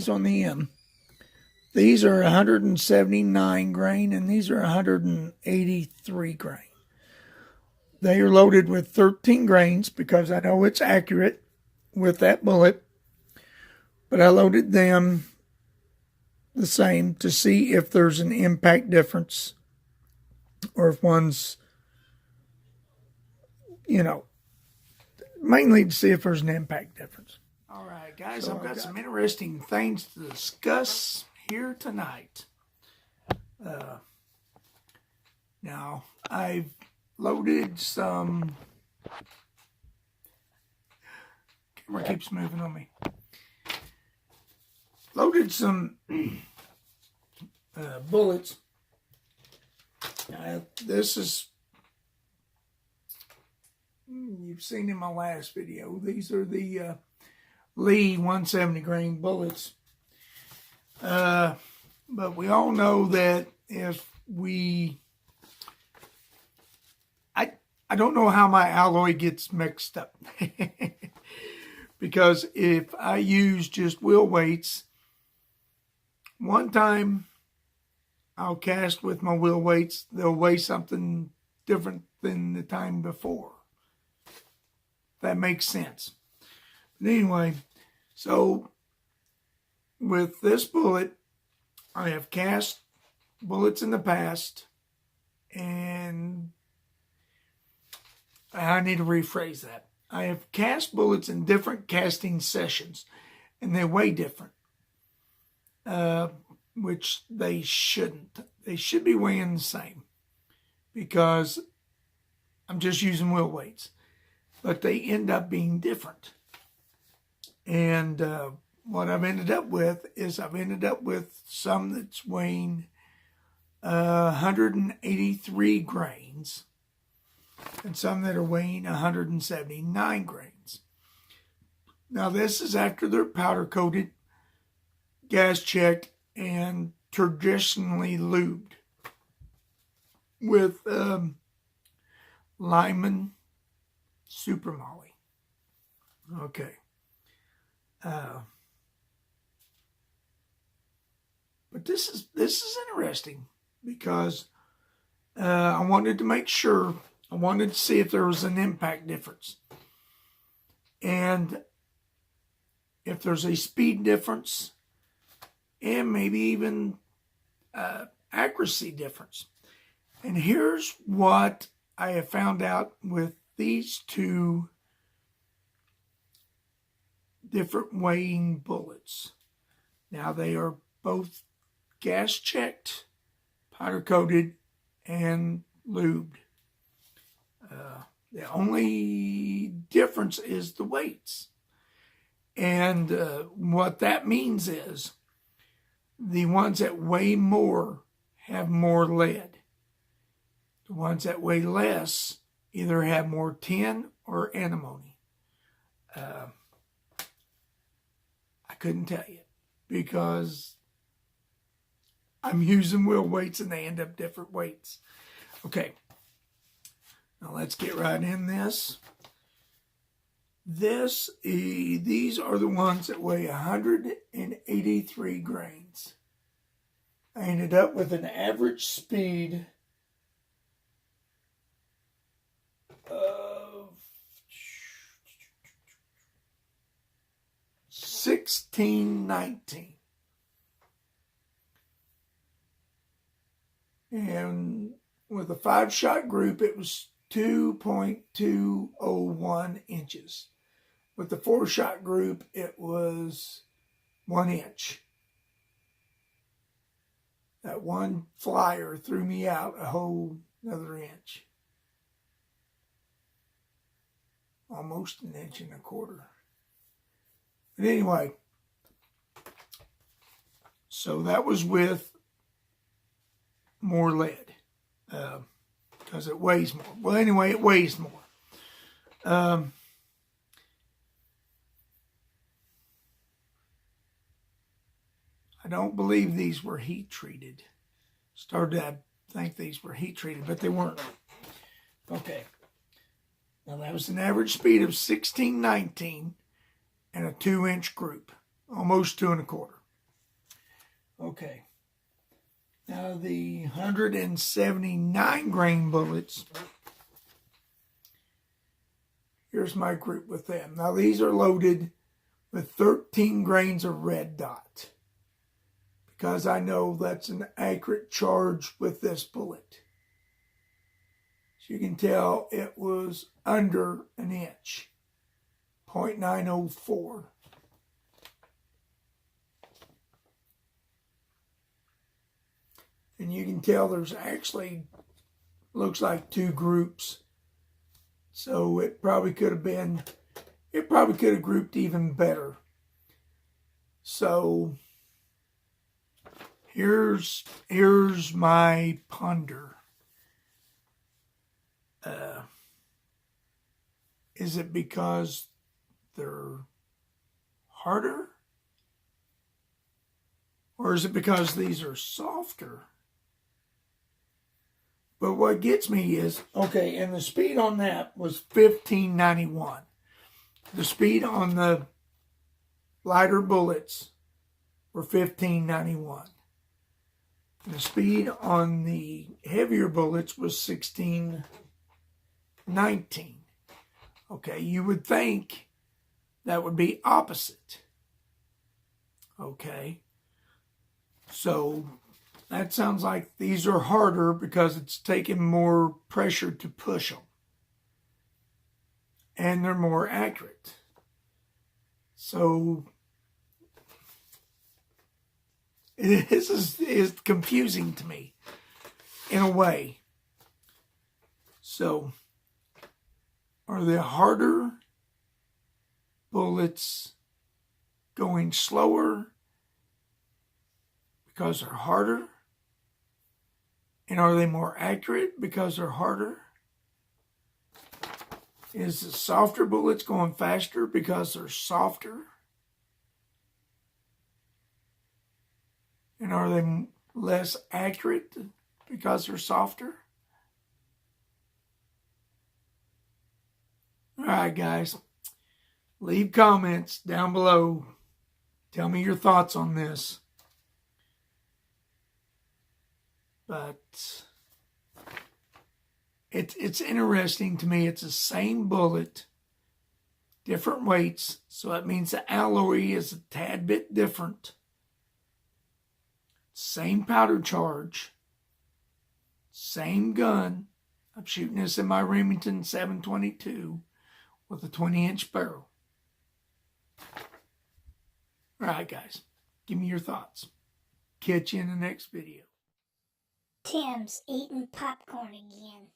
these on the end. These are 179 grain, and these are 183 grain. They are loaded with 13 grains because I know it's accurate with that bullet, but I loaded them the same to see if there's an impact difference or if one's, mainly to see if there's an impact difference. All right, guys, so I've got some interesting things to discuss here tonight. Now, I've loaded some... Camera keeps moving on me. Loaded some bullets. This is... You've seen in my last video. These are the Lee 170 grain bullets. But we all know that if we... I don't know how my alloy gets mixed up. Because if I use just wheel weights, one time I'll cast with my wheel weights, they'll weigh something different than the time before. That makes sense. But anyway, so with this bullet, I have cast bullets in the past, and I need to rephrase that. I have cast bullets in different casting sessions, and they weigh different, which they shouldn't. They should be weighing the same because I'm just using wheel weights, but they end up being different. And what I've ended up with is some that's weighing 183 grains, and some that are weighing 179 grains. Now, this is after they're powder coated, gas checked, and traditionally lubed with Lyman Super Moly. Okay. But this is interesting because I wanted to make sure. I wanted to see if there was an impact difference. And if there's a speed difference and maybe even accuracy difference. And here's what I have found out with these two different weighing bullets. Now, they are both gas checked, powder coated, and lubed. The only difference is the weights. And what that means is the ones that weigh more have more lead. The ones that weigh less either have more tin or antimony. I couldn't tell you because I'm using wheel weights and they end up different weights. Okay. Now let's get right in this. These are the ones that weigh 183 grains. I ended up with an average speed of 1619. And with a 5-shot group, it was 2.201 inches. With the 4-shot group, it was 1 inch. That one flyer threw me out a whole another inch. Almost 1.25 inches. But anyway, so that was with more lead. Because it weighs more. Well, anyway, it weighs more. I don't believe these were heat treated. Started to think these were heat treated, but they weren't. Okay. Now that was an average speed of 1619 and a 2-inch group, almost 2 1/4. Okay. Now the 179 grain bullets. Here's my group with them. Now these are loaded with 13 grains of red dot, because I know that's an accurate charge with this bullet. As you can tell, it was under an inch, 0.904. And you can tell there's actually, looks like two groups. So it probably could have grouped even better. So here's my ponder. Is it because they're harder? Or is it because these are softer? But what gets me is, okay, and the speed on that was 1591. The speed on the lighter bullets were 1591. And the speed on the heavier bullets was 1619. Okay, you would think that would be opposite. Okay, so that sounds like these are harder because it's taking more pressure to push them. And they're more accurate. So this is confusing to me in a way. So are the harder bullets going slower because they're harder? And are they more accurate because they're harder? Is the softer bullets going faster because they're softer? And are they less accurate because they're softer? All right, guys. Leave comments down below. Tell me your thoughts on this. But it's interesting to me. It's the same bullet, different weights. So that means the alloy is a tad bit different. Same powder charge. Same gun. I'm shooting this in my Remington 722 with a 20-inch barrel. All right, guys. Give me your thoughts. Catch you in the next video. Tim's eating popcorn again.